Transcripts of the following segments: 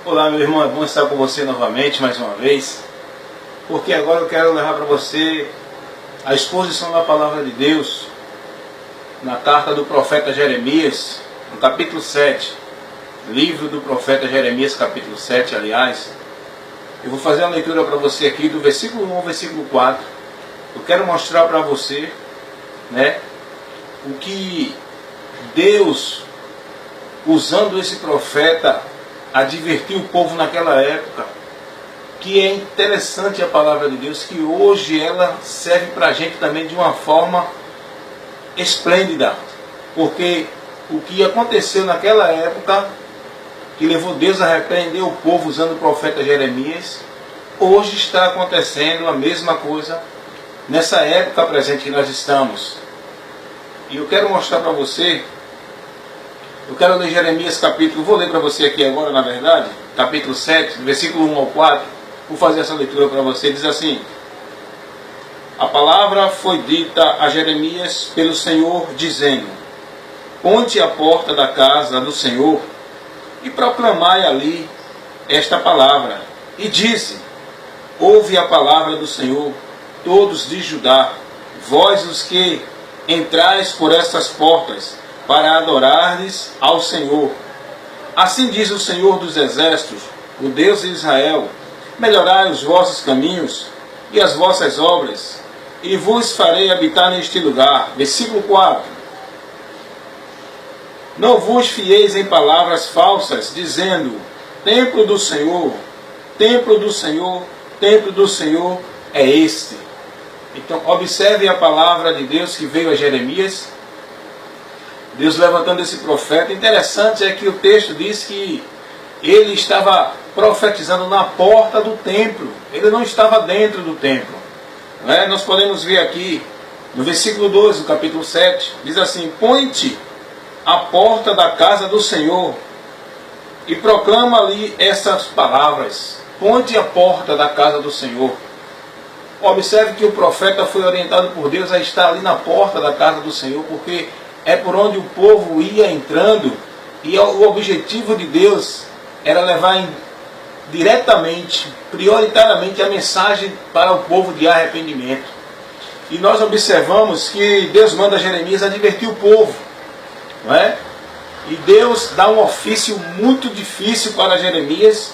Olá, meu irmão, é bom estar com você novamente, mais uma vez, porque agora eu quero levar para você a exposição da palavra de Deus na carta do profeta Jeremias, no capítulo 7, livro do profeta Jeremias, capítulo 7, aliás. Eu vou fazer uma leitura para você aqui do versículo 1 ao versículo 4. Eu quero mostrar para você, o que Deus, usando esse profeta, advertiu o povo naquela época, que é interessante a palavra de Deus, que hoje ela serve para a gente também de uma forma esplêndida, porque o que aconteceu naquela época, que levou Deus a repreender o povo usando o profeta Jeremias, hoje está acontecendo a mesma coisa nessa época presente que nós estamos. E eu quero mostrar para você. Eu quero ler Jeremias capítulo, vou ler para você aqui agora, na verdade, capítulo 7, versículo 1 ao 4, vou fazer essa leitura para você. Diz assim: a palavra foi dita a Jeremias pelo Senhor, dizendo: ponte à porta da casa do Senhor e proclamai ali esta palavra. E disse: ouve a palavra do Senhor, todos de Judá, vós os que entrais por estas portas, para adorardes ao Senhor. Assim diz o Senhor dos Exércitos, o Deus de Israel: melhorai os vossos caminhos e as vossas obras, e vos farei habitar neste lugar. Versículo 4. Não vos fieis em palavras falsas, dizendo: templo do Senhor, templo do Senhor, templo do Senhor é este. Então observe a palavra de Deus que veio a Jeremias, Deus levantando esse profeta. Interessante é que o texto diz que ele estava profetizando na porta do templo, ele não estava dentro do templo. Nós podemos ver aqui no versículo 2 do capítulo 7, diz assim: põe-te à porta da casa do Senhor e proclama ali essas palavras. Põe-te à porta da casa do Senhor. Observe que o profeta foi orientado por Deus a estar ali na porta da casa do Senhor, porque é por onde o povo ia entrando, e o objetivo de Deus era levar diretamente, prioritariamente, a mensagem para o povo de arrependimento. E nós observamos que Deus manda Jeremias advertir o povo, E Deus dá um ofício muito difícil para Jeremias.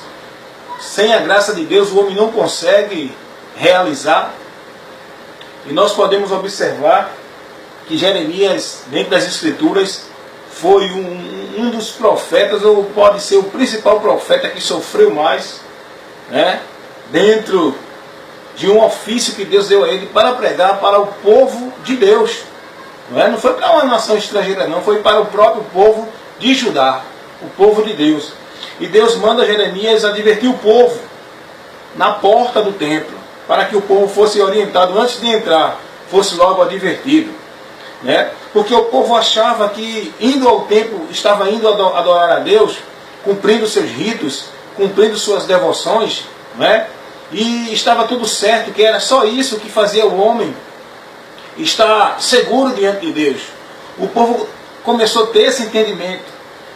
Sem a graça de Deus o homem não consegue realizar. E nós podemos observar que Jeremias, dentro das Escrituras, foi um dos profetas, ou pode ser o principal profeta que sofreu mais, dentro de um ofício que Deus deu a ele para pregar para o povo de Deus. Não foi para uma nação estrangeira, não, foi para o próprio povo de Judá, o povo de Deus. E Deus manda Jeremias advertir o povo na porta do templo, para que o povo fosse orientado antes de entrar, fosse logo advertido. Porque o povo achava que indo ao templo, estava indo adorar a Deus, cumprindo seus ritos, cumprindo suas devoções, e estava tudo certo, que era só isso que fazia o homem estar seguro diante de Deus. O povo começou a ter esse entendimento,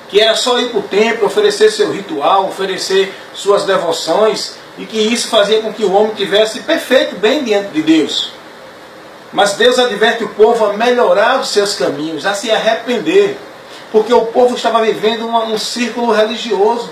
que era só ir para o templo, oferecer seu ritual, oferecer suas devoções, e que isso fazia com que o homem tivesse perfeito bem diante de Deus. Mas Deus adverte o povo a melhorar os seus caminhos, a se arrepender, porque o povo estava vivendo um círculo religioso,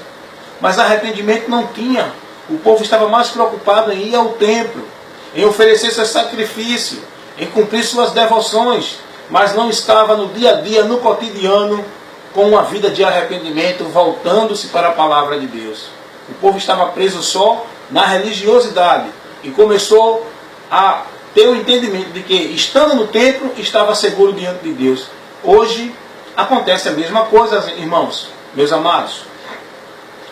mas arrependimento não tinha. O povo estava mais preocupado em ir ao templo, em oferecer seu sacrifício, em cumprir suas devoções, mas não estava no dia a dia, no cotidiano, com uma vida de arrependimento, voltando-se para a palavra de Deus. O povo estava preso só na religiosidade e começou a ter o entendimento de que, estando no templo, estava seguro diante de Deus. Hoje acontece a mesma coisa, irmãos, meus amados.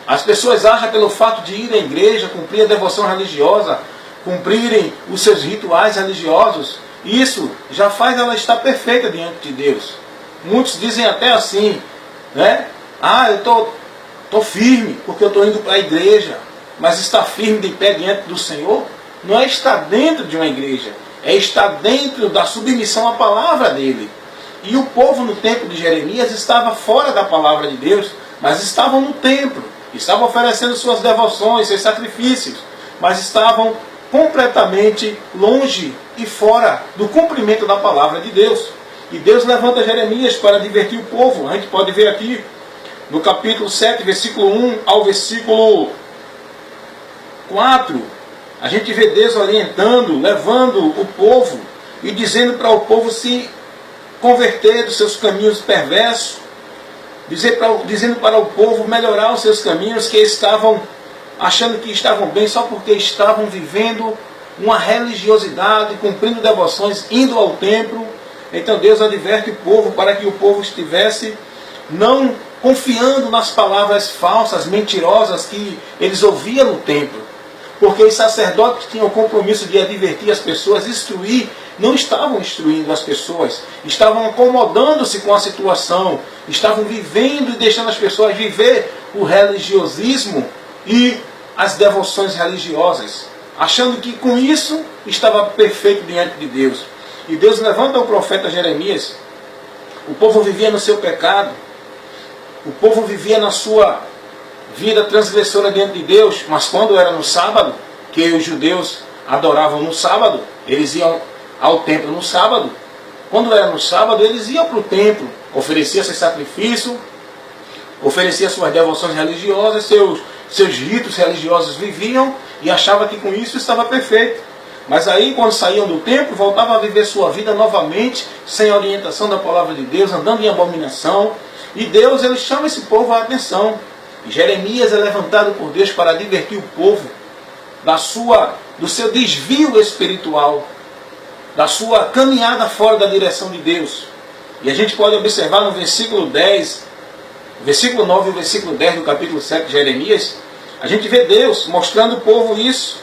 As pessoas acham, pelo fato de ir à igreja, cumprir a devoção religiosa, cumprirem os seus rituais religiosos, isso já faz ela estar perfeita diante de Deus. Muitos dizem até assim, eu estou firme porque eu estou indo para a igreja. Mas estar firme de pé diante do Senhor não é estar dentro de uma igreja, é estar dentro da submissão à palavra dele. E o povo no tempo de Jeremias estava fora da palavra de Deus, mas estavam no templo. estavam oferecendo suas devoções, seus sacrifícios, mas estavam completamente longe e fora do cumprimento da palavra de Deus. E Deus levanta Jeremias para advertir o povo. A gente pode ver aqui no capítulo 7, versículo 1 ao versículo 4, a gente vê Deus orientando, levando o povo e dizendo para o povo se converter dos seus caminhos perversos, dizendo para o povo melhorar os seus caminhos, que estavam achando que estavam bem só porque estavam vivendo uma religiosidade, cumprindo devoções, indo ao templo. Então Deus adverte o povo para que o povo estivesse não confiando nas palavras falsas, mentirosas que eles ouviam no templo. Porque os sacerdotes que tinham o compromisso de advertir as pessoas, instruir, não estavam instruindo as pessoas, estavam acomodando-se com a situação, estavam vivendo e deixando as pessoas viver o religiosismo e as devoções religiosas, achando que com isso estava perfeito diante de Deus. E Deus levanta o profeta Jeremias. O povo vivia no seu pecado, o povo vivia na sua vida transgressora diante de Deus, mas quando era no sábado, que os judeus adoravam no sábado, eles iam ao templo no sábado. Quando era no sábado, eles iam para o templo, ofereciam seu sacrifício, ofereciam suas devoções religiosas, seus ritos religiosos viviam e achavam que com isso estava perfeito. Mas aí, quando saíam do templo, voltavam a viver sua vida novamente, sem orientação da palavra de Deus, andando em abominação. E Deus, ele chama esse povo a atenção. E Jeremias é levantado por Deus para advertir o povo do seu desvio espiritual, da sua caminhada fora da direção de Deus. E a gente pode observar no versículo 10, versículo 9 e o versículo 10 do capítulo 7 de Jeremias, a gente vê Deus mostrando ao povo isso,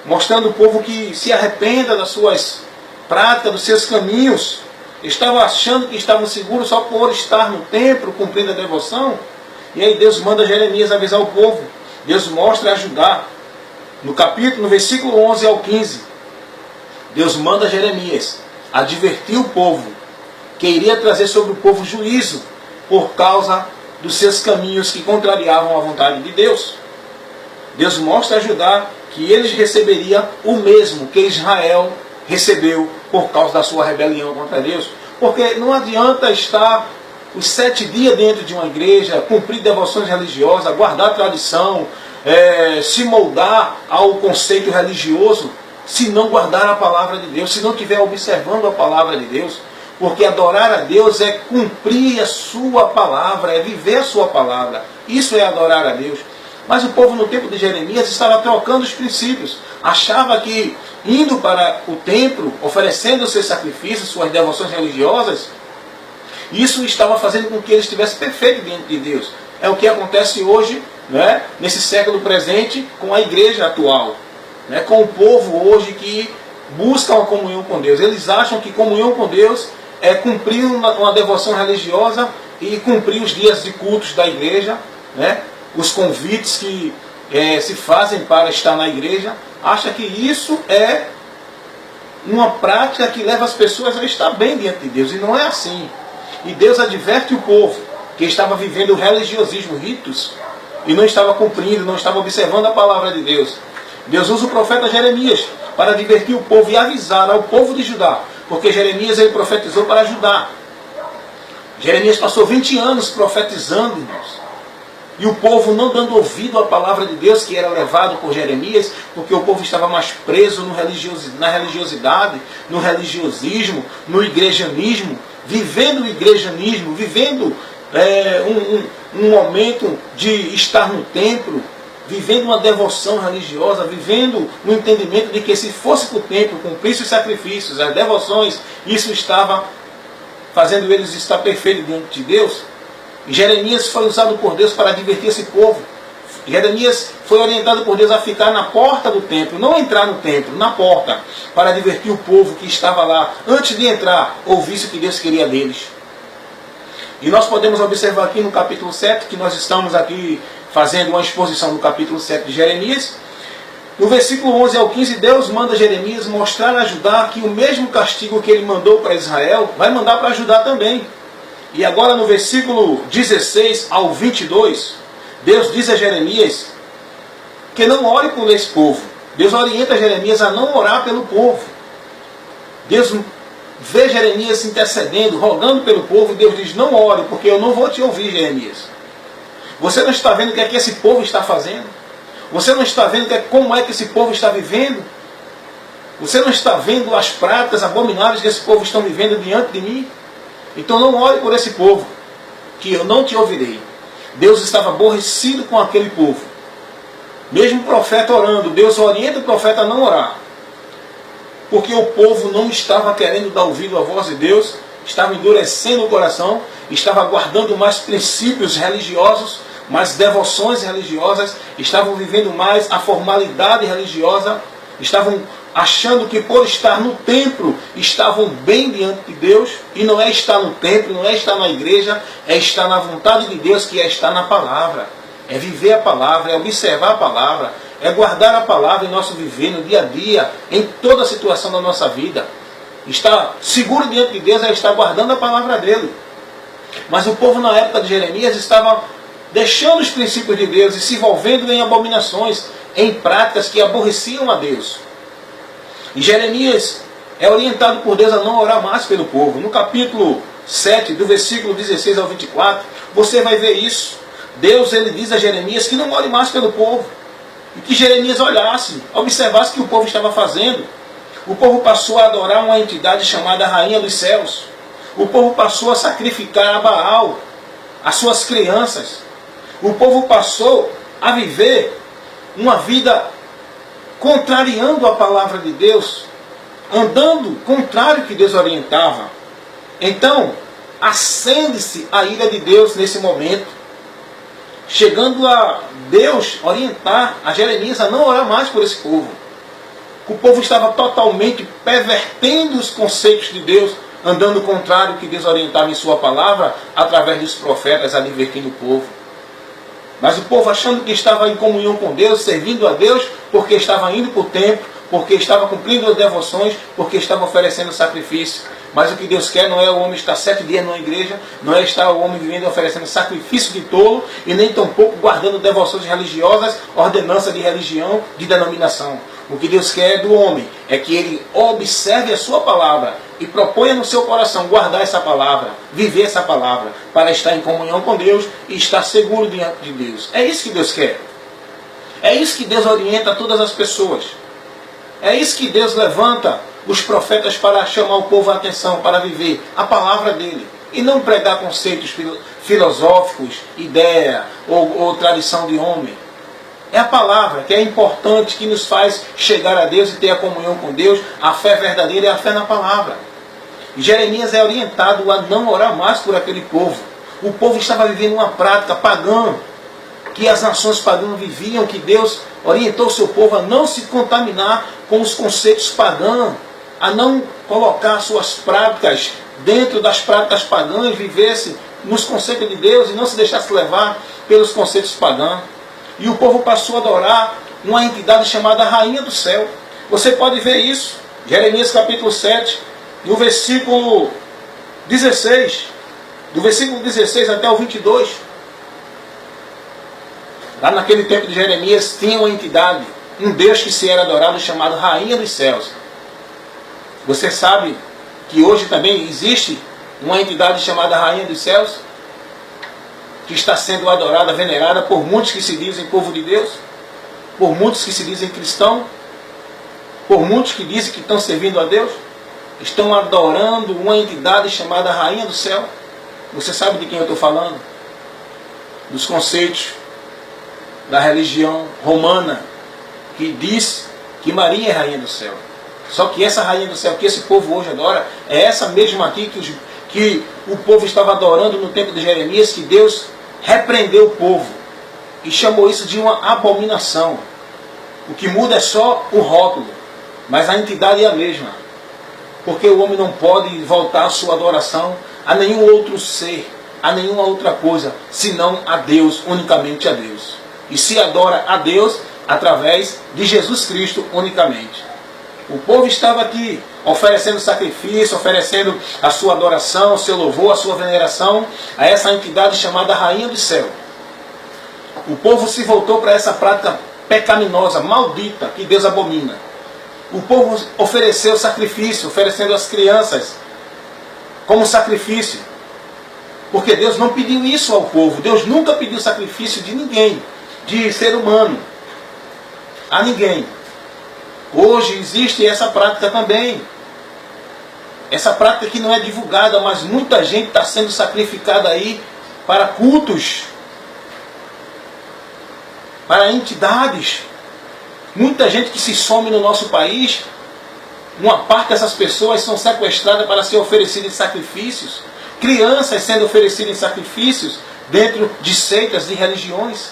mostrando ao povo que se arrependa das suas práticas, dos seus caminhos. Estavam achando que estavam seguros só por estar no templo, cumprindo a devoção. E aí Deus manda Jeremias avisar o povo. Deus mostra e ajudar. No versículo 11 ao 15, Deus manda Jeremias advertir o povo que iria trazer sobre o povo juízo por causa dos seus caminhos que contrariavam a vontade de Deus. Deus mostra e ajudar que eles receberiam o mesmo que Israel recebeu por causa da sua rebelião contra Deus. Porque não adianta estar os 7 dias dentro de uma igreja, cumprir devoções religiosas, guardar a tradição, se moldar ao conceito religioso, se não guardar a palavra de Deus, se não estiver observando a palavra de Deus. Porque adorar a Deus é cumprir a sua palavra, é viver a sua palavra. Isso é adorar a Deus. Mas o povo no tempo de Jeremias estava trocando os princípios. Achava que indo para o templo, oferecendo seus sacrifícios, suas devoções religiosas, isso estava fazendo com que ele estivesse perfeito diante de Deus. É o que acontece hoje, né, nesse século presente, com a igreja atual, né, com o povo hoje que busca uma comunhão com Deus. Eles acham que comunhão com Deus é cumprir uma devoção religiosa e cumprir os dias de cultos da igreja, né, os convites que se fazem para estar na igreja. Acha que isso é uma prática que leva as pessoas a estar bem diante de Deus. E não é assim. E Deus adverte o povo que estava vivendo o religiosismo, ritos, e não estava cumprindo, não estava observando a palavra de Deus. Deus usa o profeta Jeremias para advertir o povo e avisar ao povo de Judá. Porque Jeremias ele profetizou para Judá. Jeremias passou 20 anos profetizando, irmãos. E o povo não dando ouvido à palavra de Deus que era levado por Jeremias, porque o povo estava mais preso na religiosidade, no religiosismo, no igrejanismo, vivendo o igrejanismo, vivendo um momento de estar no templo, vivendo uma devoção religiosa, vivendo um entendimento de que se fosse para o templo, cumprisse os sacrifícios, as devoções, isso estava fazendo eles estar perfeitos diante de Deus. E Jeremias foi usado por Deus para advertir esse povo. Jeremias foi orientado por Deus a ficar na porta do templo, não entrar no templo, na porta, para advertir o povo que estava lá, antes de entrar, ouvisse o que Deus queria deles. E nós podemos observar aqui no capítulo 7, que nós estamos aqui fazendo uma exposição do capítulo 7 de Jeremias. No versículo 11 ao 15, Deus manda Jeremias mostrar a Judá que o mesmo castigo que ele mandou para Israel, vai mandar para Judá também. E agora no versículo 16 ao 22, Deus diz a Jeremias que não ore por esse povo. Deus orienta Jeremias a não orar pelo povo. Deus vê Jeremias intercedendo, rogando pelo povo, e Deus diz: não ore, porque eu não vou te ouvir, Jeremias. Você não está vendo o que é que esse povo está fazendo? Você não está vendo como é que esse povo está vivendo? Você não está vendo as práticas abomináveis que esse povo está vivendo diante de mim? Então não ore por esse povo, que eu não te ouvirei. Deus estava aborrecido com aquele povo. Mesmo o profeta orando, Deus orienta o profeta a não orar. Porque o povo não estava querendo dar ouvido à voz de Deus, estava endurecendo o coração, estava guardando mais princípios religiosos, mais devoções religiosas, estavam vivendo mais a formalidade religiosa, estavam achando que por estar no templo estavam bem diante de Deus, e não é estar no templo, não é estar na igreja, é estar na vontade de Deus, que é estar na palavra, é viver a palavra, é observar a palavra, é guardar a palavra em nosso viver, no dia a dia, em toda a situação da nossa vida. Estar seguro diante de Deus é estar guardando a palavra dele. Mas o povo na época de Jeremias estava deixando os princípios de Deus e se envolvendo em abominações, em práticas que aborreciam a Deus. E Jeremias é orientado por Deus a não orar mais pelo povo. No capítulo 7, do versículo 16 ao 24, você vai ver isso. Deus ele diz a Jeremias que não ore mais pelo povo. E que Jeremias olhasse, observasse o que o povo estava fazendo. O povo passou a adorar uma entidade chamada Rainha dos Céus. O povo passou a sacrificar a Baal, as suas crianças. O povo passou a viver uma vida contrariando a palavra de Deus, andando contrário ao que Deus orientava. Então, acende-se a ira de Deus nesse momento, chegando a Deus orientar a Jeremias a não orar mais por esse povo. O povo estava totalmente pervertendo os conceitos de Deus, andando contrário ao que Deus orientava em sua palavra, através dos profetas, advertindo o povo. Mas o povo achando que estava em comunhão com Deus, servindo a Deus, porque estava indo para o templo, porque estava cumprindo as devoções, porque estava oferecendo sacrifício. Mas o que Deus quer não é o homem estar 7 dias numa igreja, não é estar o homem vivendo oferecendo sacrifício de tolo, e nem tampouco guardando devoções religiosas, ordenança de religião, de denominação. O que Deus quer do homem é que ele observe a sua palavra e proponha no seu coração guardar essa palavra, viver essa palavra, para estar em comunhão com Deus e estar seguro diante de Deus. É isso que Deus quer. É isso que Deus orienta todas as pessoas. É isso que Deus levanta os profetas para chamar o povo à atenção, para viver a palavra dele. E não pregar conceitos filosóficos, ideia ou tradição de homem. É a palavra que é importante, que nos faz chegar a Deus e ter a comunhão com Deus. A fé verdadeira é a fé na palavra. E Jeremias é orientado a não orar mais por aquele povo. O povo estava vivendo uma prática pagã, que as nações pagãs viviam, que Deus orientou o seu povo a não se contaminar com os conceitos pagãos, a não colocar suas práticas dentro das práticas pagãs, vivesse nos conceitos de Deus e não se deixasse levar pelos conceitos pagãos. E o povo passou a adorar uma entidade chamada Rainha do Céu. Você pode ver isso. Jeremias capítulo 7, no versículo 16. Do versículo 16 até o 22. Lá naquele tempo de Jeremias tinha uma entidade, um Deus que se era adorado, chamado Rainha dos Céus. Você sabe que hoje também existe uma entidade chamada Rainha dos Céus, que está sendo adorada, venerada por muitos que se dizem povo de Deus, por muitos que se dizem cristão, por muitos que dizem que estão servindo a Deus, estão adorando uma entidade chamada Rainha do Céu. Você sabe de quem eu estou falando? Dos conceitos da religião romana, que diz que Maria é Rainha do Céu. Só que essa Rainha do Céu que esse povo hoje adora, é essa mesma aqui que o povo estava adorando no tempo de Jeremias, que Deus repreendeu o povo e chamou isso de uma abominação. O que muda é só o rótulo, mas a entidade é a mesma. Porque o homem não pode voltar a sua adoração a nenhum outro ser, a nenhuma outra coisa, senão a Deus, unicamente a Deus. E se adora a Deus através de Jesus Cristo unicamente. O povo estava aqui oferecendo sacrifício, oferecendo a sua adoração, o seu louvor, a sua veneração a essa entidade chamada Rainha do Céu. O povo se voltou para essa prática pecaminosa, maldita, que Deus abomina. O povo ofereceu sacrifício, oferecendo as crianças como sacrifício. Porque Deus não pediu isso ao povo. Deus nunca pediu sacrifício de ninguém, de ser humano, a ninguém. Hoje existe essa prática também. Essa prática que não é divulgada, mas muita gente está sendo sacrificada aí para cultos, para entidades. Muita gente que se some no nosso país, uma parte dessas pessoas são sequestradas para ser oferecidas em sacrifícios. Crianças sendo oferecidas em sacrifícios dentro de seitas, de religiões,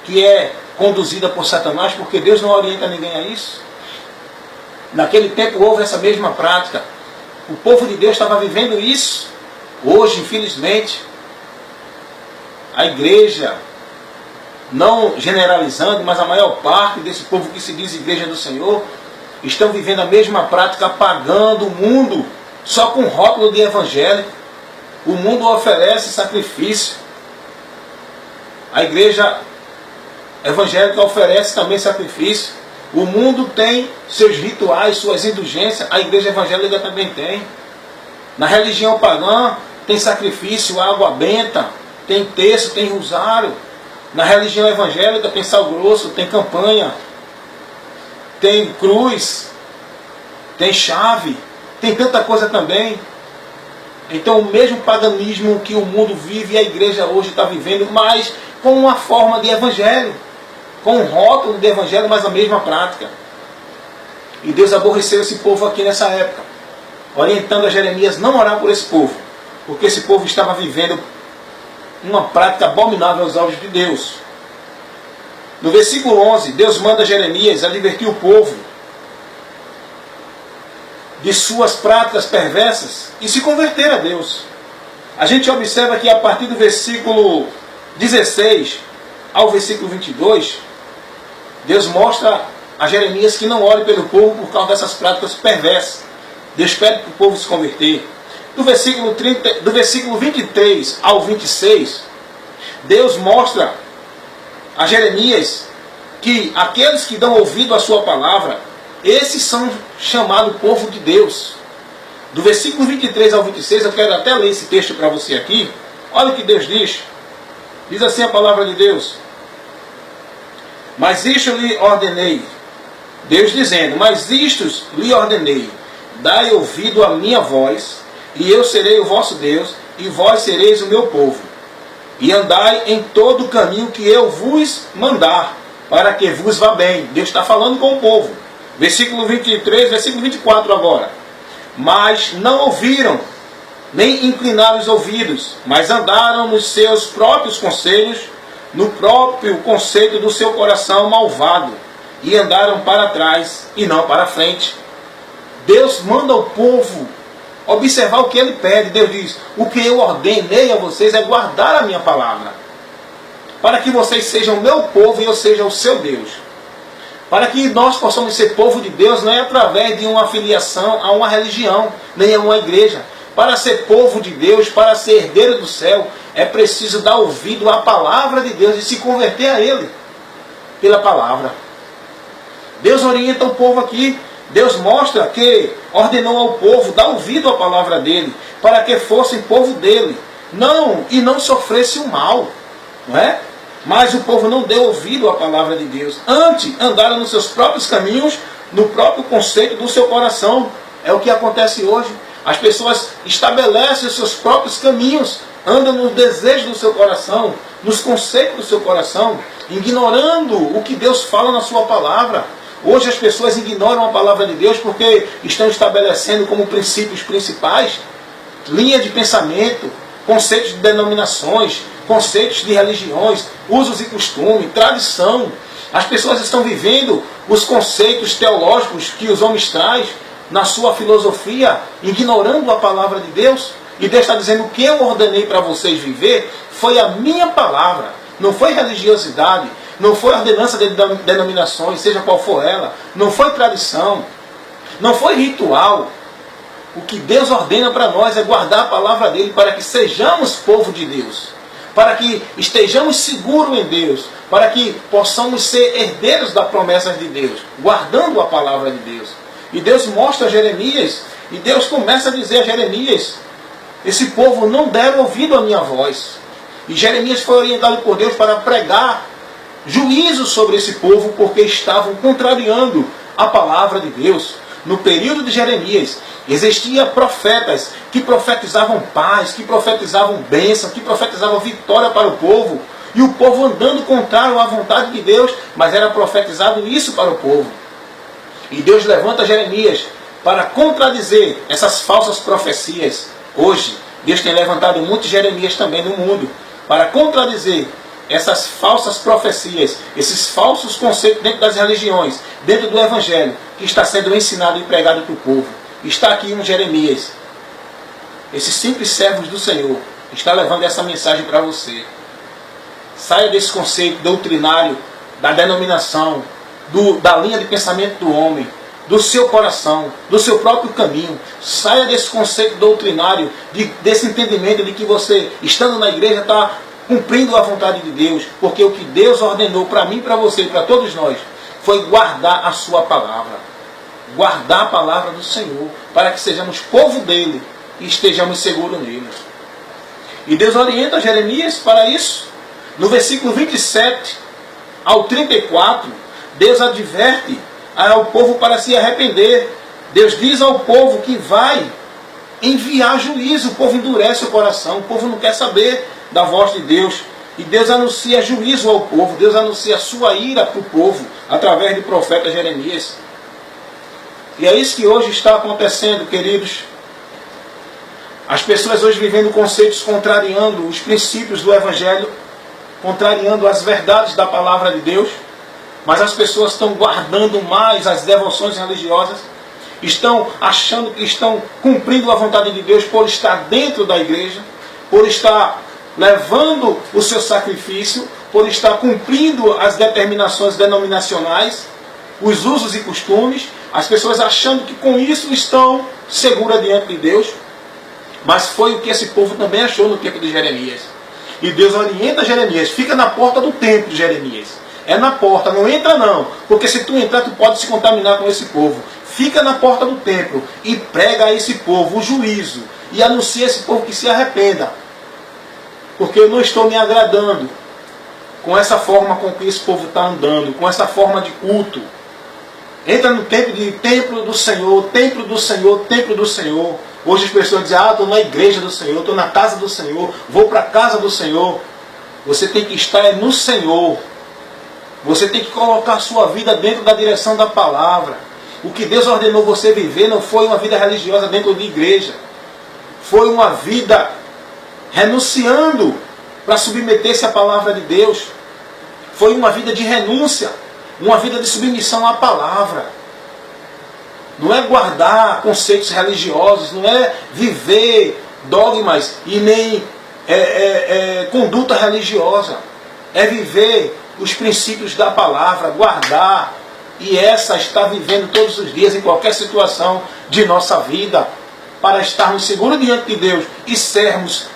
que é conduzida por Satanás, porque Deus não orienta ninguém a isso. Naquele tempo houve essa mesma prática. O povo de Deus estava vivendo isso. Hoje, infelizmente, a igreja, não generalizando, mas a maior parte desse povo que se diz igreja do Senhor, estão vivendo a mesma prática, apagando o mundo, só com rótulo de evangélico. O mundo oferece sacrifício. A igreja evangélica oferece também sacrifício. O mundo tem seus rituais, suas indulgências. A igreja evangélica também tem. Na religião pagã tem sacrifício, água benta, tem terço, tem rosário. Na religião evangélica tem sal grosso, tem campanha, tem cruz, tem chave, tem tanta coisa também. Então o mesmo paganismo que o mundo vive, a igreja hoje está vivendo, mas com uma forma de evangelho, com um rótulo de evangelho, mas a mesma prática. E Deus aborreceu esse povo aqui nessa época, orientando a Jeremias não orar por esse povo, porque esse povo estava vivendo uma prática abominável aos olhos de Deus. No versículo 11, Deus manda Jeremias advertir o povo de suas práticas perversas e se converter a Deus. A gente observa que a partir do versículo 16 ao versículo 22, Deus mostra a Jeremias que não ore pelo povo por causa dessas práticas perversas. Deus pede para o povo se converter. Do versículo 23 ao 26, Deus mostra a Jeremias que aqueles que dão ouvido à sua palavra, esses são chamados povo de Deus. Do versículo 23 ao 26, eu quero até ler esse texto para você aqui. Olha o que Deus diz. Diz assim a palavra de Deus. Mas isto lhe ordenei. Deus dizendo, mas isto lhe ordenei. Dai ouvido à minha voz, e eu serei o vosso Deus, e vós sereis o meu povo. E andai em todo o caminho que eu vos mandar, para que vos vá bem. Deus está falando com o povo. Versículo 23, versículo 24 agora. Mas não ouviram, nem inclinaram os ouvidos, mas andaram nos seus próprios conselhos, no próprio conceito do seu coração malvado, e andaram para trás e não para frente. Deus manda o povo observar o que ele pede. Deus diz, o que eu ordenei a vocês é guardar a minha palavra, para que vocês sejam o meu povo e eu seja o seu Deus. Para que nós possamos ser povo de Deus, não é através de uma filiação a uma religião, nem a uma igreja. Para ser povo de Deus, para ser herdeiro do céu, é preciso dar ouvido à palavra de Deus e se converter a Ele pela palavra. Deus orienta o povo aqui. Deus mostra que ordenou ao povo dar ouvido à palavra dele, para que fossem povo dele, e não sofresse o mal, não é? Mas o povo não deu ouvido à palavra de Deus. Antes, andaram nos seus próprios caminhos, no próprio conceito do seu coração. É o que acontece hoje. As pessoas estabelecem os seus próprios caminhos, andam no desejo do seu coração, nos conceitos do seu coração, ignorando o que Deus fala na sua palavra. Hoje as pessoas ignoram a palavra de Deus porque estão estabelecendo como princípios principais linha de pensamento, conceitos de denominações, conceitos de religiões, usos e costumes, tradição. As pessoas estão vivendo os conceitos teológicos que os homens trazem na sua filosofia, ignorando a palavra de Deus. E Deus está dizendo, o que eu ordenei para vocês viver foi a minha palavra. Não foi religiosidade, não foi ordenança de denominações, seja qual for ela, não foi tradição, não foi ritual. O que Deus ordena para nós é guardar a palavra dele para que sejamos povo de Deus. para que estejamos seguros em Deus, para que possamos ser herdeiros das promessas de Deus, guardando a palavra de Deus. E Deus mostra a Jeremias, e Deus começa a dizer a Jeremias: esse povo não deram ouvido à minha voz. E Jeremias foi orientado por Deus para pregar juízo sobre esse povo, porque estavam contrariando a palavra de Deus. No período de Jeremias, existiam profetas que profetizavam paz, que profetizavam bênção, que profetizavam vitória para o povo. E o povo andando contrário à vontade de Deus, mas era profetizado isso para o povo. E Deus levanta Jeremias para contradizer essas falsas profecias. Hoje, Deus tem levantado muitos Jeremias também no mundo, para contradizer essas falsas profecias, esses falsos conceitos dentro das religiões, dentro do Evangelho, que está sendo ensinado e pregado para o povo. Está aqui um Jeremias, esses simples servos do Senhor, está levando essa mensagem para você. Saia desse conceito doutrinário, da denominação, da linha de pensamento do homem, do seu coração, do seu próprio caminho. Saia desse conceito doutrinário, desse entendimento de que você, estando na igreja, está cumprindo a vontade de Deus, porque o que Deus ordenou para mim, para você e para todos nós, foi guardar a sua palavra. Guardar a palavra do Senhor, para que sejamos povo dele e estejamos seguros nele. E Deus orienta Jeremias para isso. No versículo 27 ao 34, Deus adverte ao povo para se arrepender. Deus diz ao povo que vai enviar juízo. O povo endurece o coração, o povo não quer saber da voz de Deus. E Deus anuncia juízo ao povo, Deus anuncia a sua ira para o povo, através do profeta Jeremias. E é isso que hoje está acontecendo, queridos. As pessoas hoje vivendo conceitos contrariando os princípios do Evangelho, contrariando as verdades da palavra de Deus, mas as pessoas estão guardando mais as devoções religiosas, estão achando que estão cumprindo a vontade de Deus por estar dentro da igreja, por estar levando o seu sacrifício, por estar cumprindo as determinações denominacionais, os usos e costumes, as pessoas achando que com isso estão seguras diante de Deus. Mas foi o que esse povo também achou no tempo de Jeremias. E Deus orienta Jeremias: fica na porta do templo de Jeremias. É na porta, não entra não, porque se tu entrar tu pode se contaminar com esse povo. Fica na porta do templo e prega a esse povo o juízo, e anuncia a esse povo que se arrependa, porque eu não estou me agradando com essa forma com que esse povo está andando, com essa forma de culto. Entra no templo do Senhor, templo do Senhor, templo do Senhor. Hoje as pessoas dizem: estou na igreja do Senhor, estou na casa do Senhor, vou para a casa do Senhor. Você tem que estar no Senhor. Você tem que colocar a sua vida dentro da direção da palavra. O que Deus ordenou você viver não foi uma vida religiosa dentro de igreja. Foi uma vida renunciando para submeter-se à palavra de Deus. Foi uma vida de renúncia, uma vida de submissão à palavra. Não é guardar conceitos religiosos, não é viver dogmas e nem conduta religiosa. É viver os princípios da palavra, guardar. E essa está vivendo todos os dias, em qualquer situação de nossa vida, para estarmos seguros diante de Deus e sermos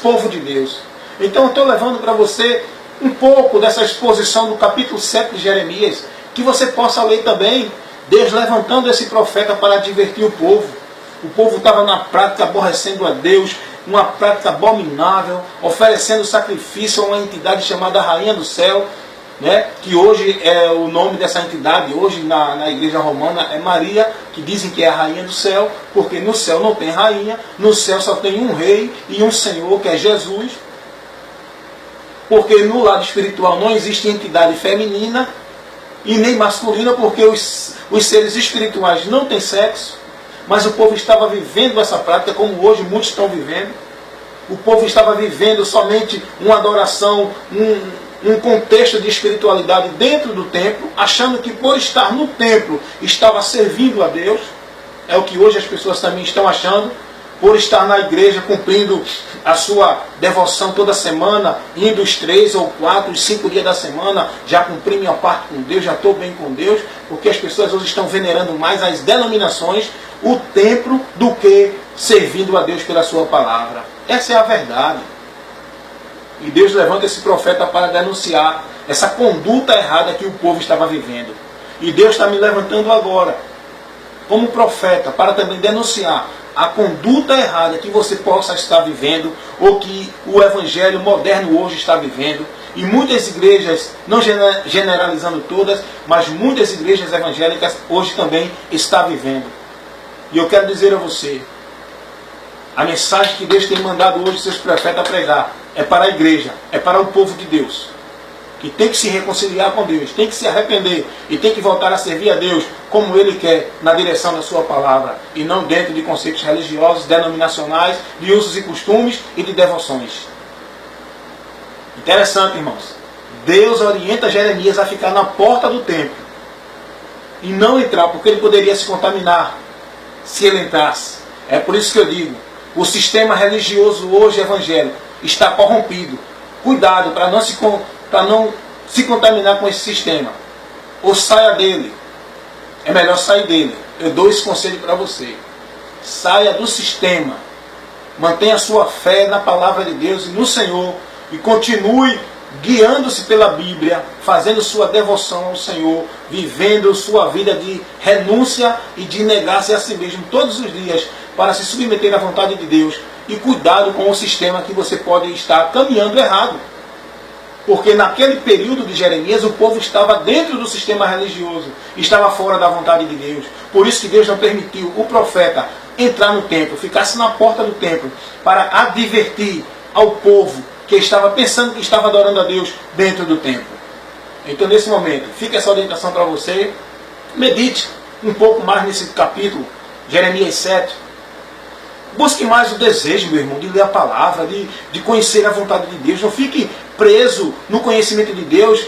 povo de Deus. Então eu estou levando para você um pouco dessa exposição do capítulo 7 de Jeremias, que você possa ler também. Deus levantando esse profeta para advertir o povo. O povo estava na prática aborrecendo a Deus, uma prática abominável, oferecendo sacrifício a uma entidade chamada Rainha do Céu, né? Que hoje é o nome dessa entidade, hoje na igreja romana é Maria, que dizem que é a Rainha do Céu, porque no céu não tem rainha, no céu só tem um rei e um Senhor, que é Jesus, porque no lado espiritual não existe entidade feminina e nem masculina, porque os seres espirituais não têm sexo. Mas o povo estava vivendo essa prática como hoje muitos estão vivendo. O povo estava vivendo somente uma adoração, um contexto de espiritualidade dentro do templo, achando que por estar no templo estava servindo a Deus. É o que hoje as pessoas também estão achando. Por estar na igreja cumprindo a sua devoção toda semana, indo os 3 ou 4, os 5 dias da semana, já cumpri minha parte com Deus, já estou bem com Deus, porque as pessoas hoje estão venerando mais as denominações, o templo, do que servindo a Deus pela sua palavra. Essa é a verdade. E Deus levanta esse profeta para denunciar essa conduta errada que o povo estava vivendo. E Deus está me levantando agora, como profeta, para também denunciar a conduta errada que você possa estar vivendo, ou que o evangelho moderno hoje está vivendo. E muitas igrejas, não generalizando todas, mas muitas igrejas evangélicas hoje também estão vivendo. E eu quero dizer a você, a mensagem que Deus tem mandado hoje seus profetas a pregar é para a igreja, é para o povo de Deus, que tem que se reconciliar com Deus, tem que se arrepender e tem que voltar a servir a Deus como Ele quer, na direção da sua palavra, e não dentro de conceitos religiosos, denominacionais, de usos e costumes e de devoções. Interessante, irmãos. Deus orienta Jeremias a ficar na porta do templo e não entrar, porque ele poderia se contaminar se ele entrasse. É por isso que eu digo, o sistema religioso hoje evangélico está corrompido. Cuidado para não se contaminar com esse sistema. Ou saia dele. É melhor sair dele. Eu dou esse conselho para você. Saia do sistema. Mantenha a sua fé na palavra de Deus e no Senhor. E continue guiando-se pela Bíblia, fazendo sua devoção ao Senhor, vivendo sua vida de renúncia e de negar-se a si mesmo todos os dias para se submeter à vontade de Deus. E cuidado com o sistema que você pode estar caminhando errado. Porque naquele período de Jeremias o povo estava dentro do sistema religioso, estava fora da vontade de Deus. Por isso que Deus não permitiu o profeta entrar no templo, ficasse na porta do templo, para advertir ao povo que estava pensando que estava adorando a Deus dentro do templo. Então nesse momento, fica essa orientação para você. Medite um pouco mais nesse capítulo, Jeremias 7. Busque mais o desejo, meu irmão, de ler a palavra, de conhecer a vontade de Deus. Não fique preso no conhecimento de Deus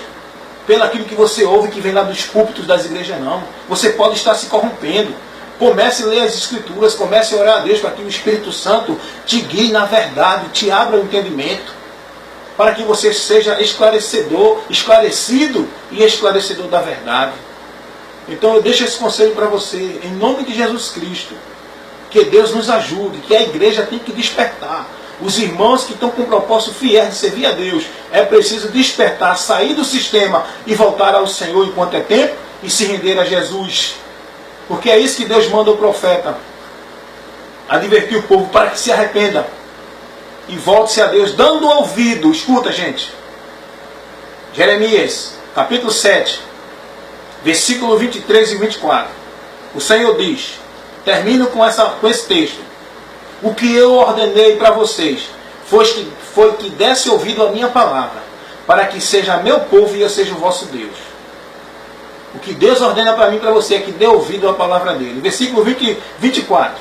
pelo aquilo que você ouve que vem lá dos púlpitos das igrejas, não. Você pode estar se corrompendo. Comece a ler as Escrituras, comece a orar a Deus para que o Espírito Santo te guie na verdade, te abra o entendimento, para que você seja esclarecido e esclarecedor da verdade. Então eu deixo esse conselho para você, em nome de Jesus Cristo. Que Deus nos ajude, que a igreja tem que despertar. Os irmãos que estão com o propósito fiel de servir a Deus, é preciso despertar, sair do sistema e voltar ao Senhor enquanto é tempo e se render a Jesus. Porque é isso que Deus manda o profeta, advertir o povo para que se arrependa e volte-se a Deus, dando ouvido. Escuta, gente. Jeremias, capítulo 7, versículo 23 e 24. O Senhor diz, termino com esse texto. O que eu ordenei para vocês foi que desse ouvido à minha palavra, para que seja meu povo e eu seja o vosso Deus. O que Deus ordena para mim e para você é que dê ouvido à palavra dele. Versículo 24.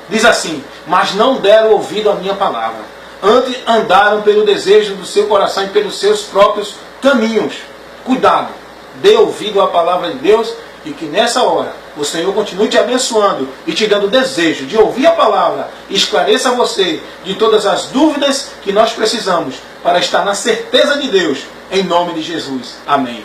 Diz assim, mas não deram ouvido à minha palavra. Antes andaram pelo desejo do seu coração e pelos seus próprios caminhos. Cuidado. Dê ouvido à palavra de Deus e que nessa hora o Senhor continue te abençoando e te dando desejo de ouvir a palavra e esclareça você de todas as dúvidas que nós precisamos para estar na certeza de Deus, em nome de Jesus. Amém.